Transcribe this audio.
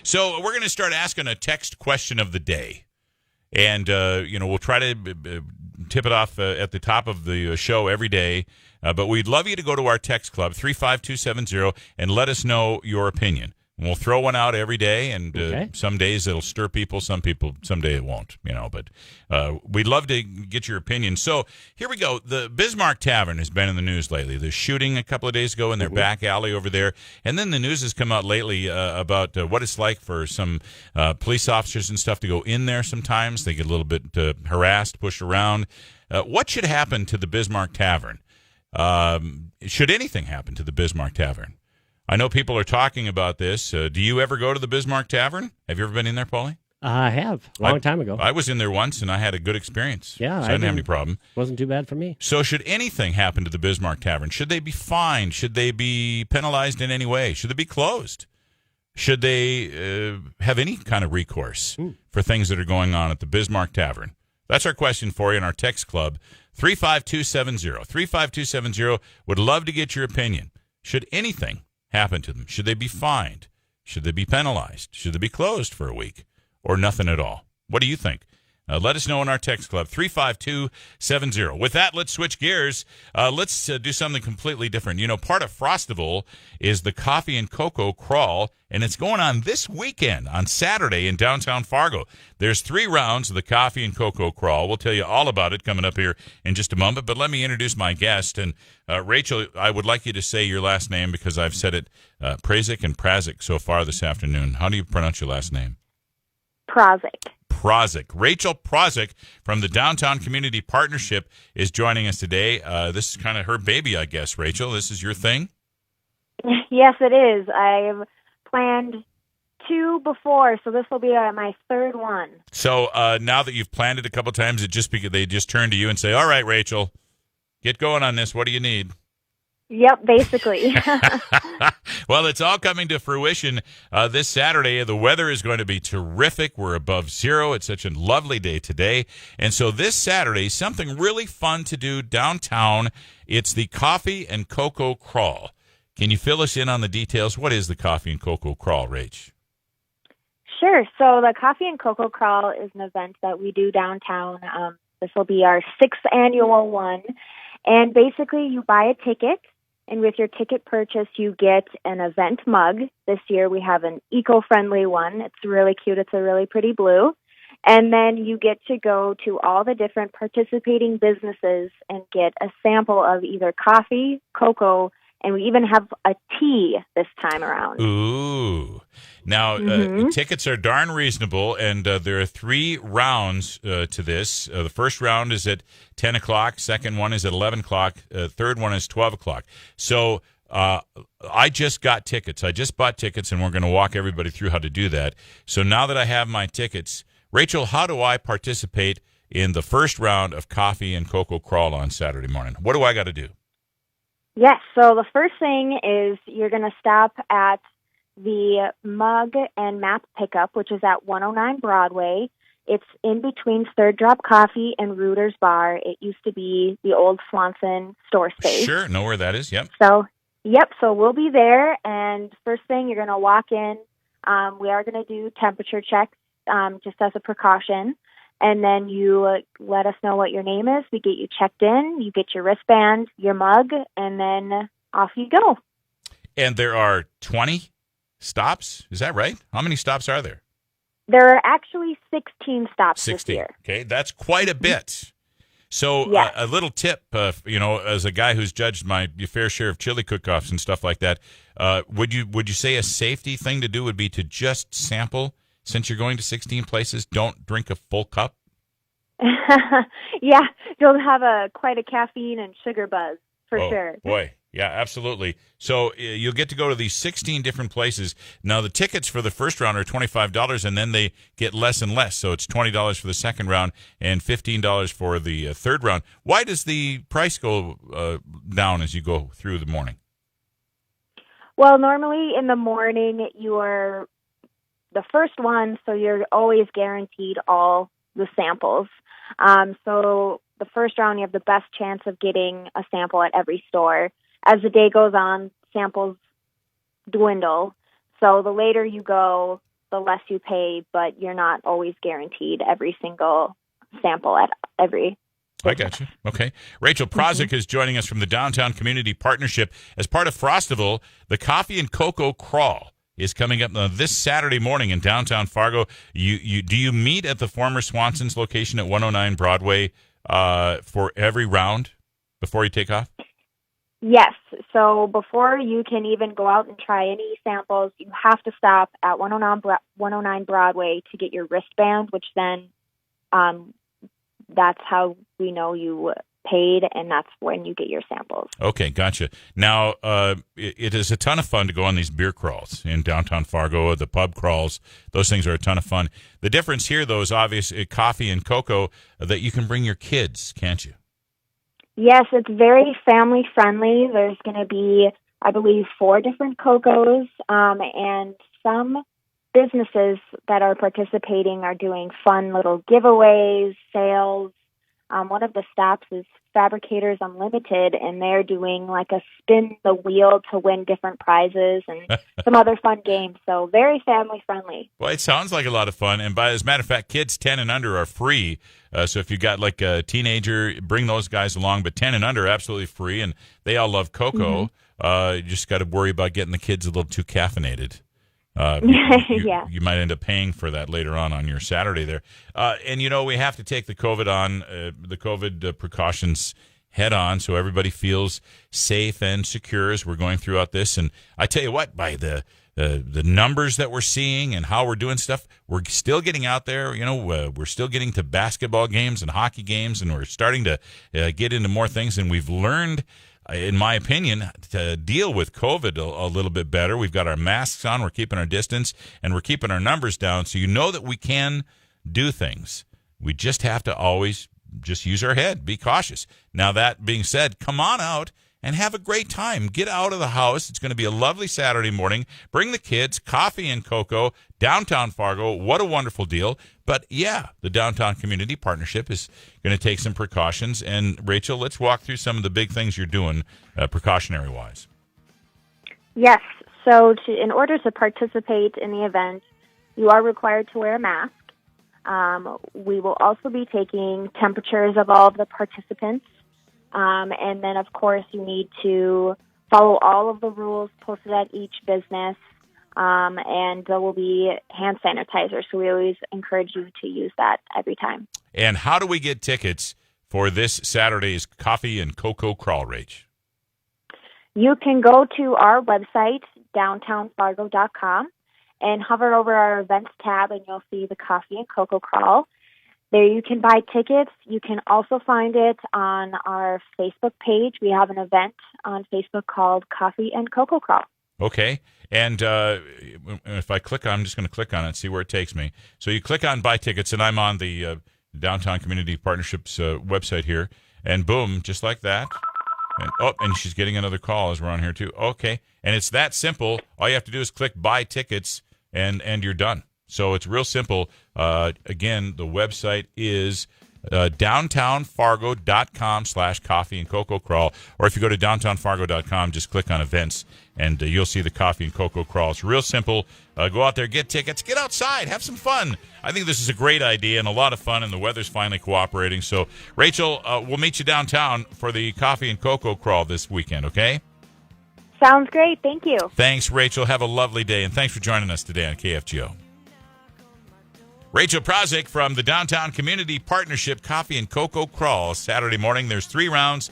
So we're going to start asking a text question of the day. And, we'll try to tip it off at the top of the show every day. But we'd love you to go to our text club, 35270, and let us know your opinion. And we'll throw one out every day, and some days it'll stir people, someday it won't, But we'd love to get your opinion. So here we go. The Bismarck Tavern has been in the news lately. The shooting a couple of days ago in their back alley over there. And then the news has come out lately about what it's like for some police officers and stuff to go in there sometimes. They get a little bit harassed, pushed around. What should happen to the Bismarck Tavern? Should anything happen to the Bismarck Tavern? I know people are talking about this. Do you ever go to the Bismarck Tavern? Have you ever been in there, Paulie? I have. A long time ago. I was in there once, and I had a good experience. Yeah. So I didn't have any problem. Wasn't too bad for me. So should anything happen to the Bismarck Tavern? Should they be fined? Should they be penalized in any way? Should they be closed? Should they have any kind of recourse for things that are going on at the Bismarck Tavern? That's our question for you in our text club, 35270. 35270. Would love to get your opinion. Should anything happen to them? Should they be fined? Should they be penalized? Should they be closed for a week? Or nothing at all? What do you think? Let us know in our text club, 35270. With that, let's switch gears. Let's do something completely different. Part of Frostival is the Coffee and Cocoa Crawl, and it's going on this weekend on Saturday in downtown Fargo. There's 3 rounds of the Coffee and Cocoa Crawl. We'll tell you all about it coming up here in just a moment, but let me introduce my guest. And Rachel, I would like you to say your last name because I've said it Prazak and Prazak so far this afternoon. How do you pronounce your last name? Prazak. Rachel Prazak from the Downtown Community Partnership is joining us today. This is kind of her baby, I guess, Rachel. This is your thing? Yes, it is. I've planned 2 before, so this will be my 3rd one. So now that you've planned it a couple times, they just turn to you and say, all right, Rachel, get going on this. What do you need? Yep, basically. Well, it's all coming to fruition this Saturday. The weather is going to be terrific. We're above zero. It's such a lovely day today. And so this Saturday, something really fun to do downtown. It's the Coffee and Cocoa Crawl. Can you fill us in on the details? What is the Coffee and Cocoa Crawl, Rach? Sure. So the Coffee and Cocoa Crawl is an event that we do downtown. This will be our 6th annual one. And basically, you buy a ticket. And with your ticket purchase, you get an event mug. This year, we have an eco-friendly one. It's really cute. It's a really pretty blue. And then you get to go to all the different participating businesses and get a sample of either coffee, cocoa, and we even have a tea this time around. Ooh. Now, tickets are darn reasonable, and there are 3 rounds to this. The first round is at 10 o'clock. Second one is at 11 o'clock. Third one is 12 o'clock. So I just got tickets. I just bought tickets, and we're going to walk everybody through how to do that. So now that I have my tickets, Rachel, how do I participate in the first round of Coffee and Cocoa Crawl on Saturday morning? What do I got to do? Yes, so the first thing is you're going to stop at the mug and map pickup, which is at 109 Broadway. It's in between Third Drop Coffee and Rooter's Bar. It used to be the old Swanson store space. Sure, know where that is, yep. So we'll be there, and first thing, you're going to walk in. We are going to do temperature checks just as a precaution. And then you let us know what your name is. We get you checked in. You get your wristband, your mug, and then off you go. And there are 20 stops? Is that right? How many stops are there? There are actually 16 stops 16. This year. Okay, that's quite a bit. So yes. A little tip, as a guy who's judged my fair share of chili cook-offs and stuff like that, would you say a safety thing to do would be to just sample? Since you're going to 16 places, don't drink a full cup? Yeah, you'll have quite a caffeine and sugar buzz, for sure. Boy, yeah, absolutely. So you'll get to go to these 16 different places. Now, the tickets for the first round are $25, and then they get less and less. So it's $20 for the second round and $15 for the third round. Why does the price go down as you go through the morning? Well, normally in the morning, you are the first one, so you're always guaranteed all the samples. So the first round, you have the best chance of getting a sample at every store. As the day goes on, samples dwindle. So the later you go, the less you pay, but you're not always guaranteed every single sample at every. I got you. Okay. Rachel Prazak is joining us from the Downtown Community Partnership. As part of Frostival, the Coffee and Cocoa Crawl is coming up this Saturday morning in downtown Fargo. Do you meet at the former Swanson's location at 109 Broadway for every round before you take off? Yes. So before you can even go out and try any samples, you have to stop at 109 Broadway to get your wristband, which then that's how we know you paid, and that's when you get your samples. Okay, gotcha. Now, it is a ton of fun to go on these beer crawls in downtown Fargo, the pub crawls. Those things are a ton of fun. The difference here, though, is obvious coffee and cocoa that you can bring your kids, can't you? Yes, it's very family-friendly. There's going to be, I believe, 4 different cocos, and some businesses that are participating are doing fun little giveaways, sales. One of the stops is Fabricators Unlimited, and they're doing like a spin the wheel to win different prizes and some other fun games. So very family-friendly. Well, it sounds like a lot of fun. And as a matter of fact, kids 10 and under are free. So if you got like a teenager, bring those guys along. But 10 and under are absolutely free, and they all love cocoa. You just got to worry about getting the kids a little too caffeinated. You might end up paying for that later on your Saturday there. And, we have to take the COVID precautions head on so everybody feels safe and secure as we're going throughout this. And I tell you what, by the numbers that we're seeing and how we're doing stuff, we're still getting out there. We're still getting to basketball games and hockey games, and we're starting to get into more things. And we've learned, in my opinion, to deal with COVID a little bit better. We've got our masks on, we're keeping our distance, and we're keeping our numbers down. So that we can do things. We just have to always just use our head, be cautious. Now, that being said, come on out and have a great time. Get out of the house. It's going to be a lovely Saturday morning. Bring the kids, coffee and cocoa, downtown Fargo. What a wonderful deal. But, yeah, the Downtown Community Partnership is going to take some precautions. And, Rachel, let's walk through some of the big things you're doing precautionary-wise. Yes. So in order to participate in the event, you are required to wear a mask. We will also be taking temperatures of all of the participants. And then, of course, you need to follow all of the rules posted at each business. And there will be hand sanitizer. So we always encourage you to use that every time. And how do we get tickets for this Saturday's Coffee and Cocoa Crawl, Rach? You can go to our website, downtownfargo.com, and hover over our events tab, and you'll see the Coffee and Cocoa Crawl. There you can buy tickets. You can also find it on our Facebook page. We have an event on Facebook called Coffee and Cocoa Crawl. Okay. And if I click on, I'm just going to click on it and see where it takes me. So you click on buy tickets, and I'm on the Downtown Community Partnerships website here. And boom, just like that. And she's getting another call as we're on here too. Okay. And it's that simple. All you have to do is click buy tickets, and you're done. So it's real simple. Again, the website is downtownfargo.com/coffee and cocoa crawl. Or if you go to downtownfargo.com, just click on events, and you'll see the Coffee and Cocoa Crawl. It's real simple. Go out there, get tickets, get outside, have some fun. I think this is a great idea and a lot of fun, and the weather's finally cooperating. So, Rachel, we'll meet you downtown for the Coffee and Cocoa Crawl this weekend, okay? Sounds great. Thank you. Thanks, Rachel. Have a lovely day, and thanks for joining us today on KFGO. Rachel Prazak from the Downtown Community Partnership Coffee and Cocoa Crawl. Saturday morning, there's 3 rounds.